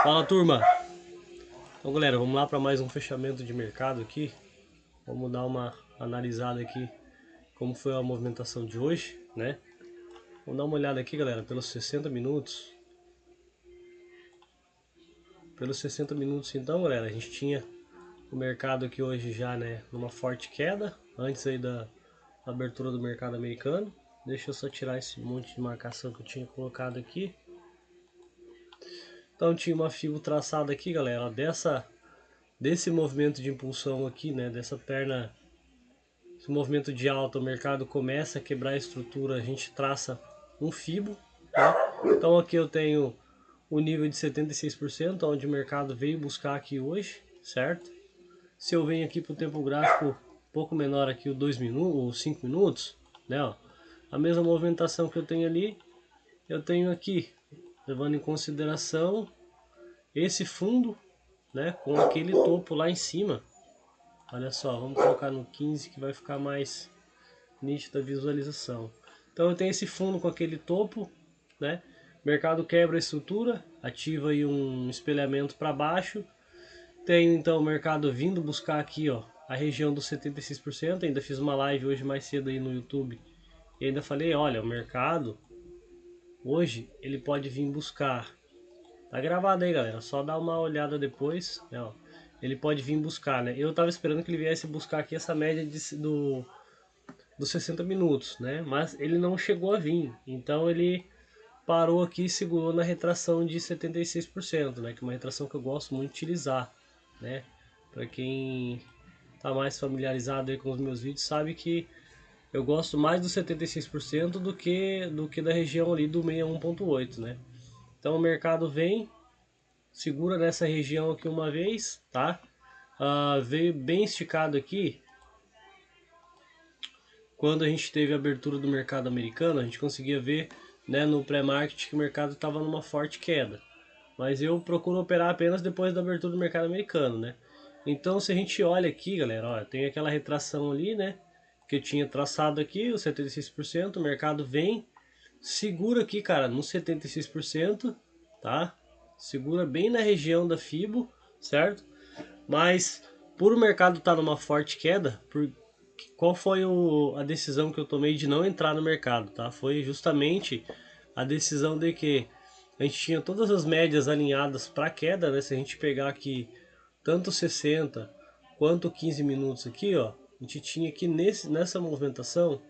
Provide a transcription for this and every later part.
Fala, turma! Então, galera, vamos lá para mais um fechamento de mercado aqui. Vamos dar uma analisada aqui como foi a movimentação de hoje, né? Vamos dar uma olhada aqui, galera, pelos 60 minutos. Pelos 60 minutos, então, galera, a gente tinha o mercado aqui hoje já, né, numa forte queda, antes aí da abertura do mercado americano. Deixa eu só tirar esse monte de marcação que eu tinha colocado aqui. Então tinha uma fibra traçada aqui, galera, desse movimento de impulsão aqui, né, dessa perna, esse movimento de alta, o mercado começa a quebrar a estrutura, a gente traça um fibo, né? Então aqui eu tenho o nível de 76%, onde o mercado veio buscar aqui hoje, certo? Se eu venho aqui para o tempo gráfico um pouco menor aqui, o 2 minutos, ou 5 minutos, né, ó, a mesma movimentação que eu tenho ali, eu tenho aqui, levando em consideração esse fundo, né, com aquele topo lá em cima. Olha só, vamos colocar no 15 que vai ficar mais nítida a visualização. Então eu tenho esse fundo com aquele topo, né? O mercado quebra a estrutura, ativa aí um espelhamento para baixo. Tenho então o mercado vindo buscar aqui, ó, a região dos 76%. Ainda fiz uma live hoje mais cedo aí no YouTube e ainda falei, olha, o mercado hoje ele pode vir buscar. Tá gravado aí, galera, só dá uma olhada depois, né, ó. Ele pode vir buscar, né? Eu tava esperando que ele viesse buscar aqui essa média dos 60 minutos, né? Mas ele não chegou a vir. Então ele parou aqui e segurou na retração de 76%, né? Que é uma retração que eu gosto muito de utilizar, né? Para quem tá mais familiarizado aí com os meus vídeos sabe que eu gosto mais do 76% do que da região ali do 61.8, né? Então o mercado vem, segura nessa região aqui uma vez, tá? Veio bem esticado aqui. Quando a gente teve a abertura do mercado americano, a gente conseguia ver, né, no pré-market que o mercado estava numa forte queda. Mas eu procuro operar apenas depois da abertura do mercado americano, né? Então, se a gente olha aqui, galera, ó, tem aquela retração ali, né, que eu tinha traçado aqui, os 76%, o mercado vem, segura aqui, cara, no 76%, tá? Segura bem na região da Fibo, certo? Mas por o mercado estar numa forte queda, qual foi a decisão que eu tomei de não entrar no mercado, tá? Foi justamente a decisão de que a gente tinha todas as médias alinhadas para queda, né? Se a gente pegar aqui tanto 60 quanto 15 minutos aqui, ó, a gente tinha aqui nessa movimentação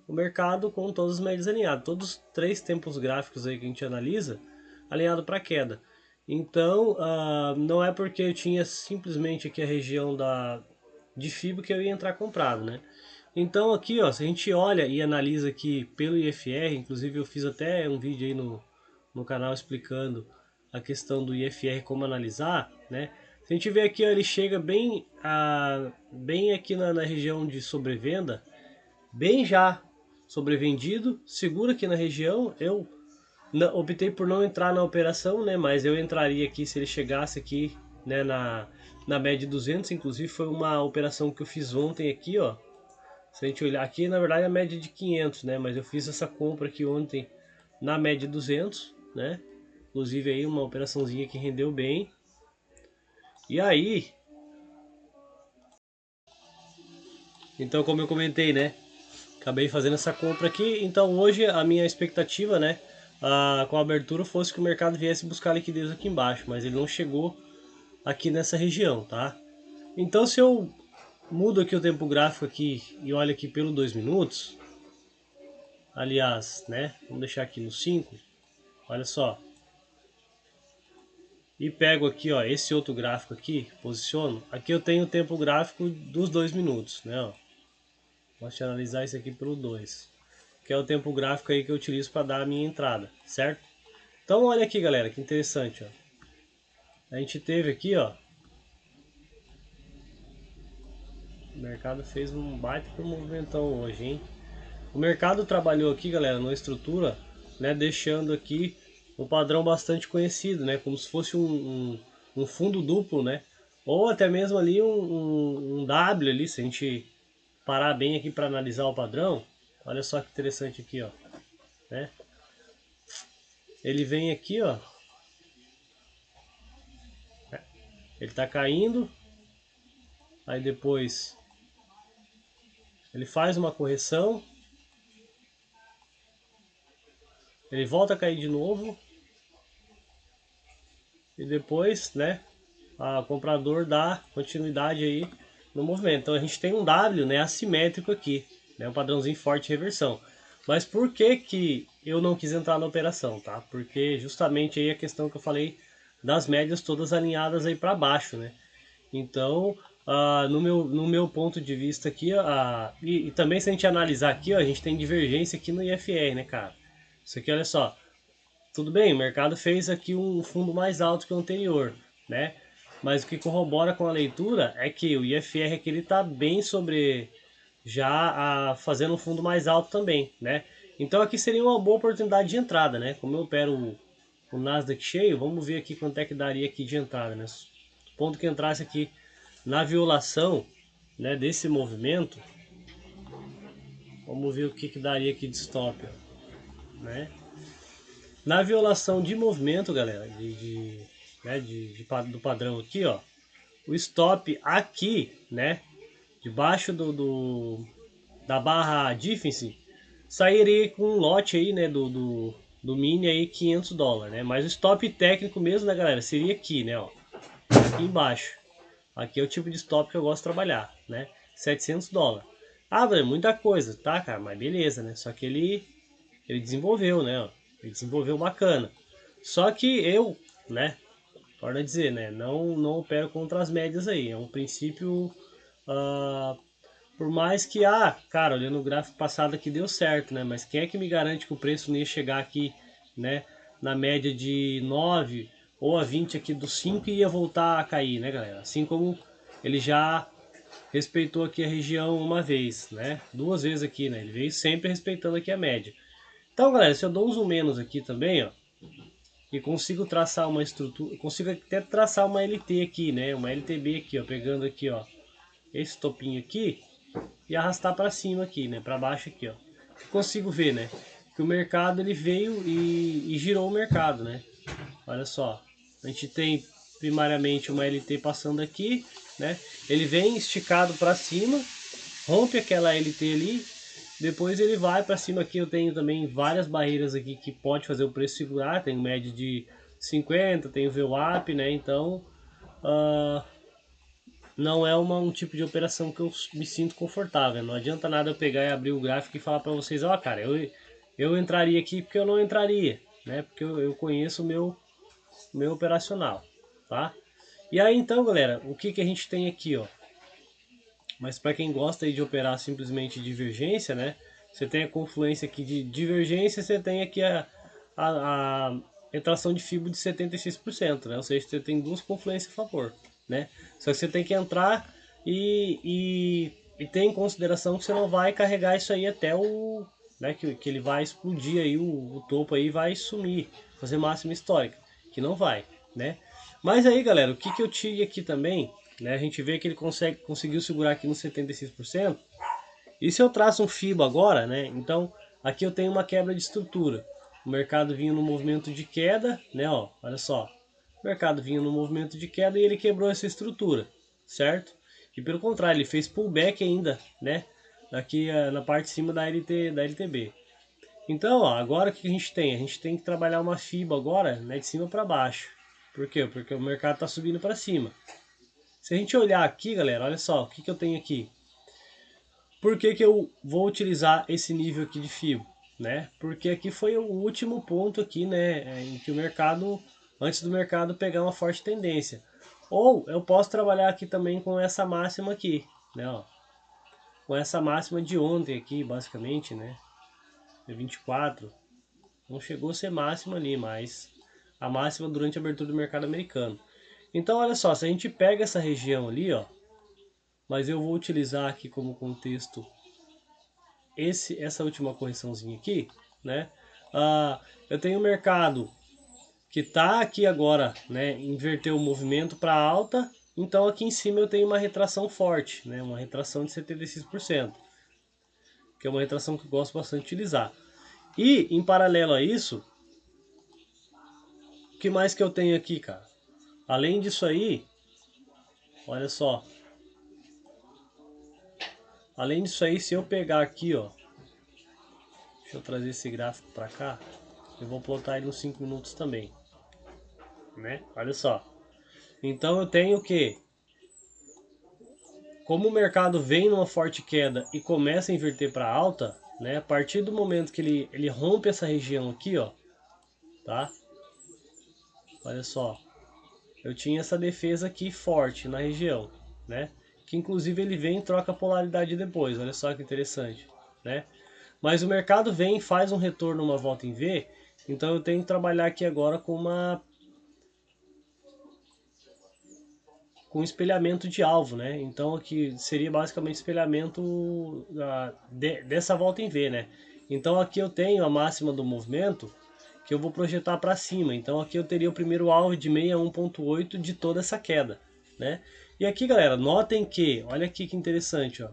o mercado com todas as médias alinhadas, todos os 3 tempos gráficos aí que a gente analisa alinhado para queda. Então, não é porque eu tinha simplesmente aqui a região de FIBO que eu ia entrar comprado, né? Então aqui, ó, se a gente olha e analisa aqui pelo IFR, inclusive eu fiz até um vídeo aí no canal explicando a questão do IFR, como analisar, né? Se a gente vê aqui, ó, ele chega bem aqui na região de sobrevenda, bem já sobrevendido, segura aqui na região. Eu optei por não entrar na operação, né? Mas eu entraria aqui se ele chegasse aqui, né, na média de 200. Inclusive foi uma operação que eu fiz ontem aqui, ó. Se a gente olhar aqui, na verdade é a média de 500, né? Mas eu fiz essa compra aqui ontem na média de 200, né? Inclusive aí uma operaçãozinha que rendeu bem. E aí, então como eu comentei, né? Acabei fazendo essa compra aqui. Então hoje a minha expectativa, né? Com a abertura fosse que o mercado viesse buscar liquidez aqui embaixo, mas ele não chegou aqui nessa região, tá? Então se eu mudo aqui o tempo gráfico aqui e olho aqui pelo 2 minutos, aliás, né? Vamos deixar aqui no 5, olha só. E pego aqui, ó, esse outro gráfico aqui, posiciono. Aqui eu tenho o tempo gráfico dos 2 minutos, né? Ó. Posso analisar isso aqui pelo 2, que é o tempo gráfico aí que eu utilizo para dar a minha entrada, certo? Então olha aqui, galera, que interessante, ó. A gente teve aqui, ó, o mercado fez um baita movimentão hoje, hein? O mercado trabalhou aqui, galera, numa estrutura, né, deixando aqui um padrão bastante conhecido, né, como se fosse um fundo duplo, né, ou até mesmo ali um W ali, se a gente parar bem aqui para analisar o padrão. Olha só que interessante aqui, ó, né? Ele vem aqui, ó, Ele tá caindo, aí depois ele faz uma correção, ele volta a cair de novo e depois, né, o comprador dá continuidade aí no movimento. Então a gente tem um W, né, assimétrico aqui, né, um padrãozinho forte de reversão. Mas por que que eu não quis entrar na operação, tá? Porque justamente aí a questão que eu falei das médias todas alinhadas aí para baixo, né? Então, no meu ponto de vista aqui, e também se a gente analisar aqui, ó, a gente tem divergência aqui no IFR, né, cara? Isso aqui, olha só, tudo bem, o mercado fez aqui um fundo mais alto que o anterior, né? Mas o que corrobora com a leitura é que o IFR aqui ele tá bem sobre já fazendo um fundo mais alto também, né? Então aqui seria uma boa oportunidade de entrada, né? Como eu opero o Nasdaq cheio, vamos ver aqui quanto é que daria aqui de entrada, né? Ponto que entrasse aqui na violação, né, desse movimento, vamos ver o que daria aqui de stop, ó, né? Na violação de movimento, galera, né, do padrão aqui, ó, o stop aqui, né, debaixo da barra defense, sairia com um lote aí, né, do mini aí $500, né, mas o stop técnico mesmo, né, galera, seria aqui, né, ó, aqui embaixo. Aqui é o tipo de stop que eu gosto de trabalhar, né, $700. Ah, velho, muita coisa, tá, cara, mas beleza, né, só que ele desenvolveu, né, ó, ele desenvolveu bacana. Só que eu, né, torna a dizer, né, não opero contra as médias aí, é um princípio, ah, por mais que, cara, olhando o gráfico passado aqui deu certo, né, mas quem é que me garante que o preço não ia chegar aqui, né, na média de 9 ou a 20 aqui do 5 e ia voltar a cair, né, galera, assim como ele já respeitou aqui a região uma vez, né, duas vezes aqui, né, ele veio sempre respeitando aqui a média. Então, galera, se eu dou um zoom menos aqui também, ó, e consigo traçar uma estrutura, consigo até traçar uma LT aqui, né, uma LTB aqui, ó, pegando aqui, ó, esse topinho aqui e arrastar para cima aqui, né, para baixo aqui, ó. Consigo ver, né, que o mercado ele veio e girou o mercado, né. Olha só, a gente tem primariamente uma LT passando aqui, né, ele vem esticado para cima, rompe aquela LT ali, depois ele vai para cima aqui. Eu tenho também várias barreiras aqui que pode fazer o preço segurar, tem média de 50, tem o VWAP, né? Então não é um tipo de operação que eu me sinto confortável. Não adianta nada eu pegar e abrir o gráfico e falar para vocês, ó, cara, eu entraria aqui porque eu não entraria, né? Porque eu conheço o meu operacional, tá? E aí então, galera, o que a gente tem aqui, ó? Mas para quem gosta aí de operar simplesmente divergência, né? Você tem a confluência aqui de divergência, você tem aqui a retração de FIBO de 76%, né? Ou seja, você tem duas confluências a favor, né? Só que você tem que entrar e ter em consideração que você não vai carregar isso aí até o... Né, que ele vai explodir aí, o topo aí vai sumir, fazer máxima histórica, que não vai, né? Mas aí, galera, o que eu tive aqui também, né? A gente vê que ele conseguiu segurar aqui no 76%. E se eu traço um FIBO agora, né? Então, aqui eu tenho uma quebra de estrutura. O mercado vinha no movimento de queda, né? Ó, olha só. O mercado vinha no movimento de queda e ele quebrou essa estrutura, certo? E pelo contrário, ele fez pullback ainda, né? Aqui na parte de cima da LTB. Então, ó, agora o que a gente tem? A gente tem que trabalhar uma FIBO agora, né, de cima para baixo. Por quê? Porque o mercado está subindo para cima. Se a gente olhar aqui, galera, olha só, o que eu tenho aqui. Por que eu vou utilizar esse nível aqui de FIBO? Né? Porque aqui foi o último ponto aqui, né, em que o mercado, antes do mercado pegar uma forte tendência. Ou eu posso trabalhar aqui também com essa máxima aqui, né, ó, com essa máxima de ontem aqui, basicamente, né, de 24. Não chegou a ser máxima ali, mas a máxima durante a abertura do mercado americano. Então, olha só, se a gente pega essa região ali, ó, mas eu vou utilizar aqui como contexto essa última correçãozinha aqui, né? Eu tenho um mercado que está aqui agora, né? Inverteu o movimento para alta, então aqui em cima eu tenho uma retração forte, né? Uma retração de 76%, que é uma retração que eu gosto bastante de utilizar. E em paralelo a isso, o que mais que eu tenho aqui, cara? Além disso aí, Olha só. Além disso aí, se eu pegar aqui, ó, deixa eu trazer esse gráfico para cá, eu vou plotar ele nos 5 minutos também, né? Olha só. Então eu tenho que, como o mercado vem numa forte queda e começa a inverter para alta, né? A partir do momento que ele rompe essa região aqui, ó, tá? Olha só. Eu tinha essa defesa aqui forte na região, né? Que inclusive ele vem e troca a polaridade depois, olha só que interessante, né? Mas o mercado vem e faz um retorno, uma volta em V, então eu tenho que trabalhar aqui agora com um espelhamento de alvo, né? Então aqui seria basicamente espelhamento dessa volta em V, né? Então aqui eu tenho a máxima do movimento que eu vou projetar para cima. Então aqui eu teria o primeiro alvo de 61.8 de toda essa queda, né? E aqui, galera, notem que, olha aqui que interessante, ó.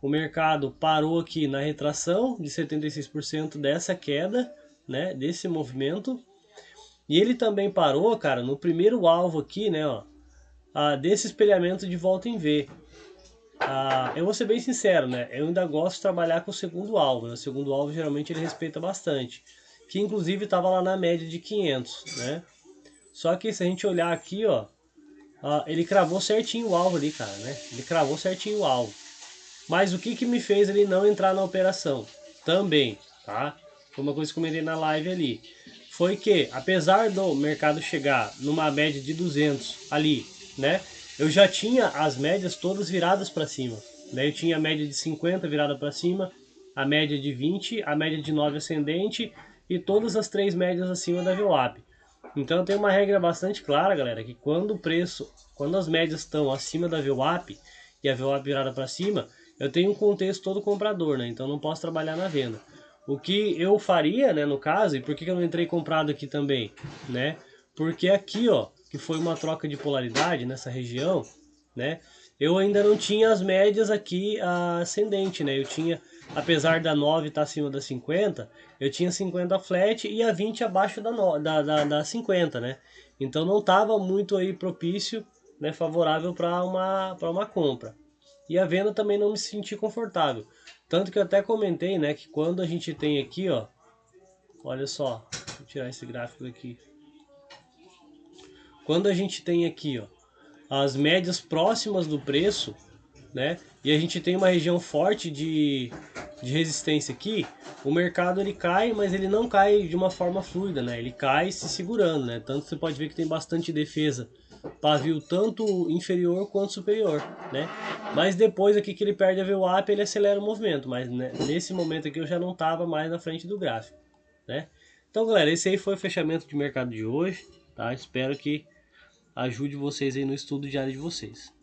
O mercado parou aqui na retração de 76% dessa queda, né, desse movimento. E ele também parou, cara, no primeiro alvo aqui, né, ó, desse espelhamento de volta em V. Eu vou ser bem sincero, né, eu ainda gosto de trabalhar com o segundo alvo, né? O segundo alvo geralmente ele respeita bastante, que inclusive estava lá na média de 500, né? Só que se a gente olhar aqui, ó, ele cravou certinho o alvo ali, cara, né? Ele cravou certinho o alvo. Mas o que que me fez ele não entrar na operação? Também, tá? Foi uma coisa que eu comentei na live ali. Foi que, apesar do mercado chegar numa média de 200 ali, né? Eu já tinha as médias todas viradas para cima, né? Eu tinha a média de 50 virada para cima, a média de 20, a média de 9 ascendente e todas as três médias acima da VWAP. Então tem uma regra bastante clara, galera, que quando as médias estão acima da VWAP e a VWAP virada para cima, eu tenho um contexto todo comprador, né? Então não posso trabalhar na venda. O que eu faria, né, no caso, e por que eu não entrei comprado aqui também, né? Porque aqui, ó, que foi uma troca de polaridade nessa região, né? Eu ainda não tinha as médias aqui ascendente, né? Eu tinha, apesar da 9 estar acima da 50, eu tinha 50 flat e a 20 abaixo da 50, né? Então não estava muito aí propício, né, favorável para uma compra. E a venda também não me senti confortável. Tanto que eu até comentei, né, que quando a gente tem aqui, ó, olha só, vou tirar esse gráfico daqui. Quando a gente tem aqui, ó, as médias próximas do preço, né, e a gente tem uma região forte de resistência aqui, o mercado ele cai, mas ele não cai de uma forma fluida, né, ele cai se segurando, né, tanto você pode ver que tem bastante defesa, pavio tanto inferior quanto superior, né? Mas depois aqui que ele perde a VWAP, ele acelera o movimento, mas né, nesse momento aqui eu já não estava mais na frente do gráfico, né? Então, galera, esse aí foi o fechamento de mercado de hoje, tá? Espero que ajude vocês aí no estudo diário de vocês.